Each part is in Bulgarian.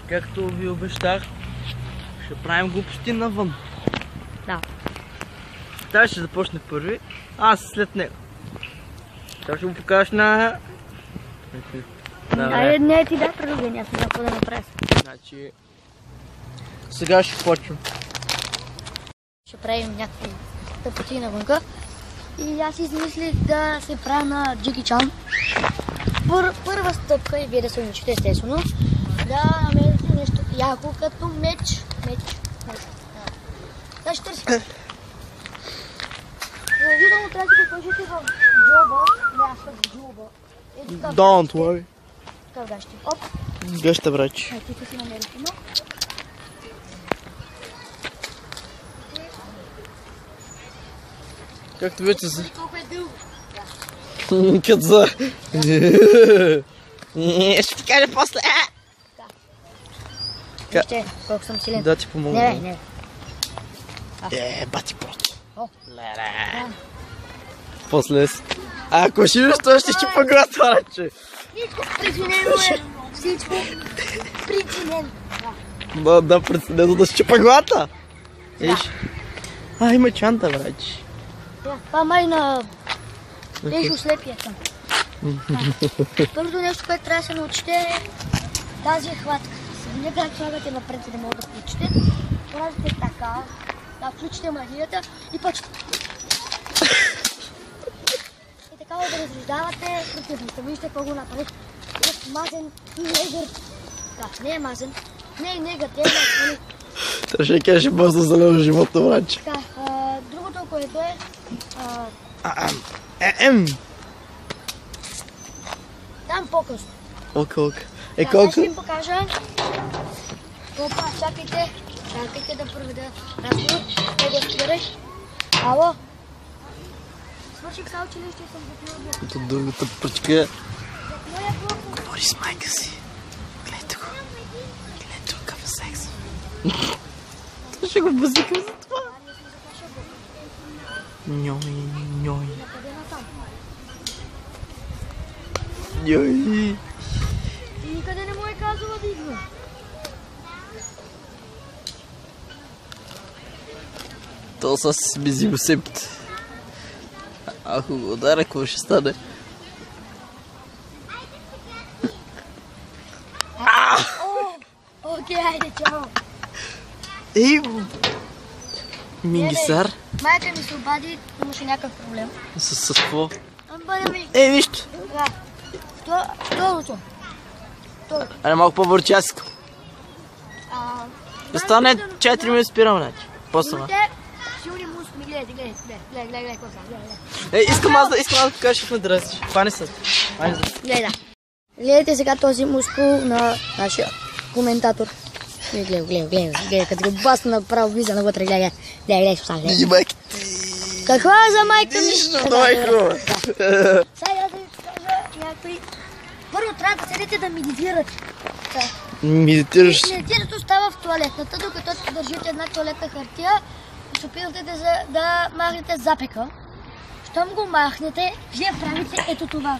Както ви обещах, ще правим глупости навън. Да. Той ще започне първи, аз след него. Той ще го покажеш на... Айде, не ти дай предложение, аз не знам какво да направя. Значи... Сега ще почвам. Ще правим някакви тъпоти навънка. И аз измислих да се правя на Джеки Чан. Първа стъпка, и вие да се научите естествено, да намерите нещо яко като меч. Да, ще търси. Задължително трябва да сложите в джоба, място в джоба. Don't worry. Така гащи. Оп. Гъща, брачи. Тук си намерите, но... Както вече се... Колко е дълго. Като за... Ще ти кажа после. Вижте, колко съм силен. Да ти помогна. Не. Бати просто. О. Леле. После си. Ако ще виж, той ще щипа глата, браче. Всичко причинено е. Всичко причинено. Да, преценено да щипа глата. Виж. Има чанта, браче. Това май на Лешо слепия там. Първото нещо, което трябва да се научите е тази хватка. Не как слагате напред, за да могат да включите. Правите така, да включите магията и почвате. И така да разреждавате противника. Вижте какво го направих. Мазен негър. Да, не е мазен. Не е негър, те е. Та ще каже бързо зелено животно, браче. Така, другото, което е... Там по-късно. Окей. Аз ще им покажа. Опа, чакайте да проведа разговор. Не го спирай. Ало? Свърших са училище и съм готова. Като другата пръчка. Говори с майка си. Гледайте го. Гледайте го какъв е секс. Ще го базикам за това. Ньой. Никъде не му е казала да идва. То са си бизи го сепите. Ако го ударя, какво ще стане? Окей, айде, чао. Мингисар. Майка ми се обади, имаше някакъв проблем. С какво? Бъде ми. Вижте. Второто. Айде малко по-бърче, аз искам. Да стане 4 минути спирам, значи. После ма. Силни мускули, гледай, какво са, Искам аз да покажа как ме дръсиш. Фани се. Гледайте сега този мускул на нашия коментатор. Гледай, като го басна направо, влиза навътре, гледай, Види майка. Какво е за майка ми? Нищо, много е хубаво. Сега да ви кажа някакви... Първо трябва да седите да медитирате. Медитираш. Медитирането става в туалетната, докато държите една туалетна хартия и се опитате да махнете запека. Щом го махнете, вие правите ето това.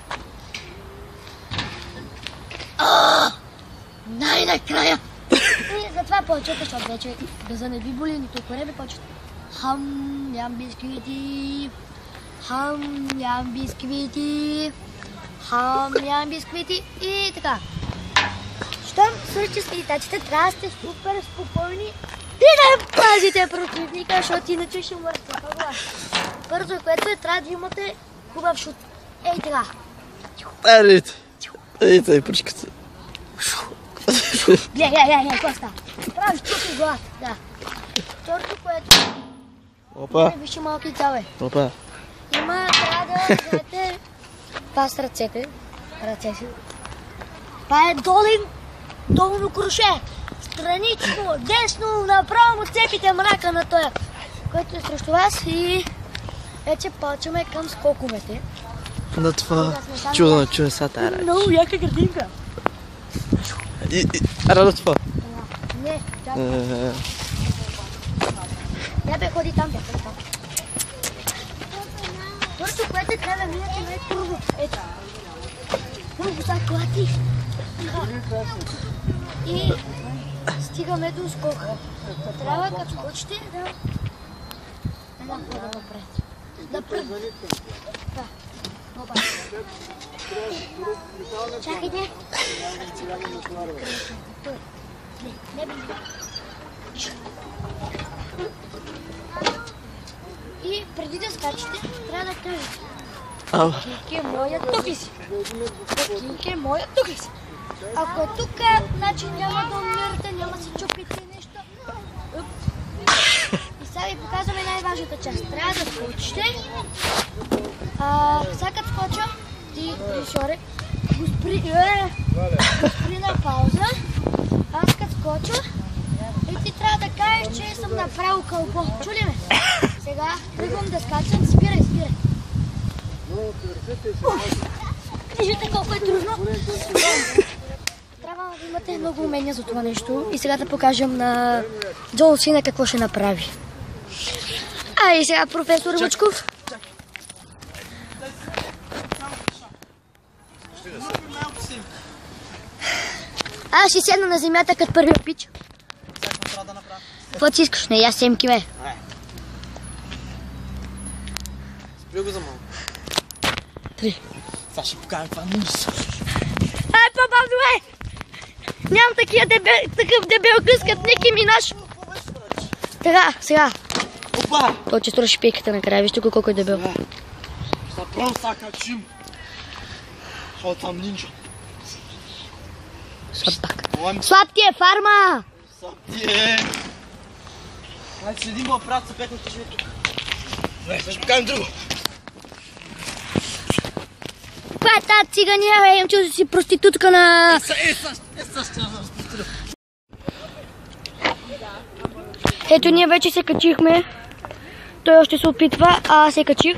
Най-накрая! И затова почвате, защото вече гъза не ви боли, нито кореби почвате. Ям бисквити. Ям бисквити и така. Щом свършите с медитацията, трябва да сте супер спокойни и да пазите противника, защото иначе ще мърсте. Първото, което е, трябва да имате хубав шут. Ей така. Ей, пръчката. Гледай, какво става? Правиш чук и глас, да. Второто, което е... Опа. Вижте малки цяле. Опа. Трябва да вземете това с ръцете. Това е долно круше. Странично, десно, направо му цепите мрака на тоя, който е срещу вас и вече почваме към скоковете. Да, това чудо са тая речи. Много яка градинка. Рада това. Не, чакай. Я ходи там. Първото, което трябва да минете не е първо. Ето. Първо са клати. И стигаме до скока. Трябва като скочите да... Една хода напред. Напред. Да. Опа. Чакайте. Не би. И преди да скачате, трябва да кажете. Кинки моя, тук ли си? Кинки моя, тук ли си? Ако е тук, значи няма да умирате, няма да си чупите нещо. И сега ви показваме най-важната част. Трябва да скочите. Сега като скоча, ти, режисьоре, го спри на пауза. Аз като скоча, и ти трябва да кажеш, че съм направил кълбо. Чули ме? Сега тръгвам да скачам. Спирай. Виждате колко е трудно. Трябва да имате много умения за това нещо. И сега да покажем на Джоул Сина какво ще направи. И сега професор Вучков. Аз ще седна на земята като първия пич. Какво ти искаш? Не, аз семки ме. Спри го за малко. 3. Сега ще покажем това нищо. По-бавно, Нямам такъв дебел къс като Ники Минаж. Сега. Опа! Той че струши пейката накрая, вижте колко е дебел. Направо сега качим. Защото съм нинджа. Слаб ти е, фарма! Слаб ти е! Значи следим го апарат, са пекната ще е тук. Ще покажем друго. Коя е тази цигания, имам чувство си проститутка на... Ето ние вече се качихме. Той още се опитва, аз се качих.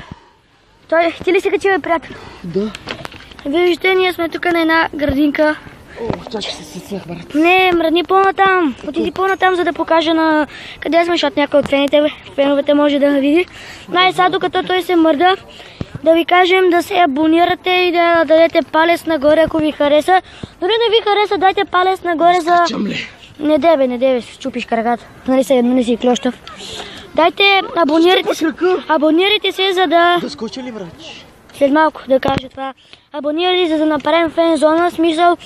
Ти ли се качи, бе, приятел? Да. Виждате, ние сме тук на една градинка. Чакай се съцнах, брат. Не, мръдни по-натам. Отиди по-натам, за да покажа на къде сме, защото някой от феновете може да види. Сега, докато той се мърда, да ви кажем да се абонирате и да дадете палец нагоре, ако ви хареса. Дори не ви хареса, дайте палец нагоре за... Скачам ли? Не дебе, чупиш краката. Нали си клющав. Дайте, абонирайте се, за да... Да скочи ли, брат? След малко да кажа това. Абонирайте, за да направим фен зона. Смисъл,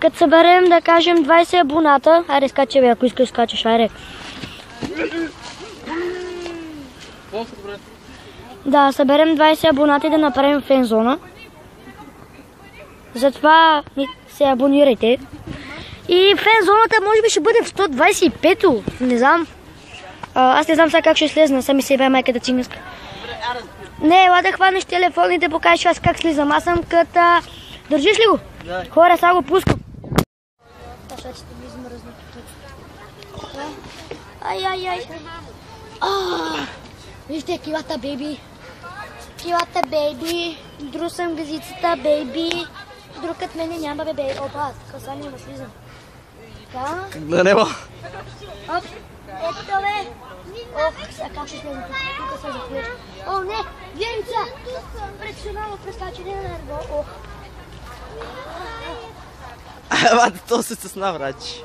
като съберем, да кажем 20 абоната. Айде, скачай, бе, ако искаш, скачаш, айде. Да, съберем 20 абоната и да направим фен зона. Затова се абонирайте. И фен зоната може би ще бъде в 125-то. Не знам. Аз не знам сега как ще слезна. Сами се бе майката цигнеска. Не, ела да хванеш телефон и да покажеш аз как слизам. Аз съм като... Държиш ли го? Да. Хора, сега го пускам. Ай. Вижте килата, бейби. Килата, бейби. Друг съм газицата, бейби. Друг от мене няма, бебе. Опа, къса няма слизам. Така. На небо. Оп. Ето, бе. Ох, сега как ще слезам тук се зафлеш. О, не, Венца. Професионално прескачане на нерво. Ох. Бате, то се стесна, брачи.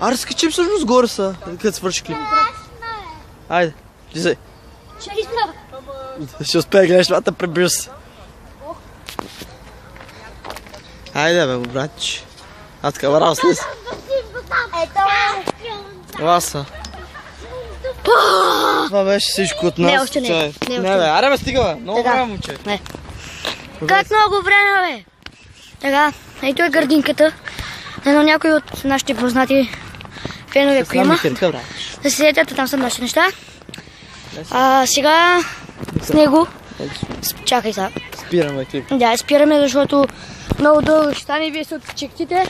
Разкачим всъщност горе са, като свърши клип. Айде, влизай. Ще успея да гледаш това, пребираш се. Айде бе, братче. Аз така браво слез. Ласа. Това беше всичко от нас. Не, още не. Не бе, аре бе, стига бе. Много време, момче. Как много време, бе? Така, ето е градинката. Едно някой от нашите познати фенове, ако има. Да се седете, там са наши неща. Сега с него... Чакай сега. Спираме клип. Да, спираме, защото много дълго ще стане и вие се отчектите.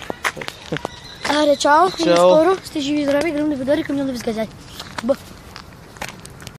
Аре, чао. И скоро сте живи и здрави. Гръм да ви дори към да ви сгазай.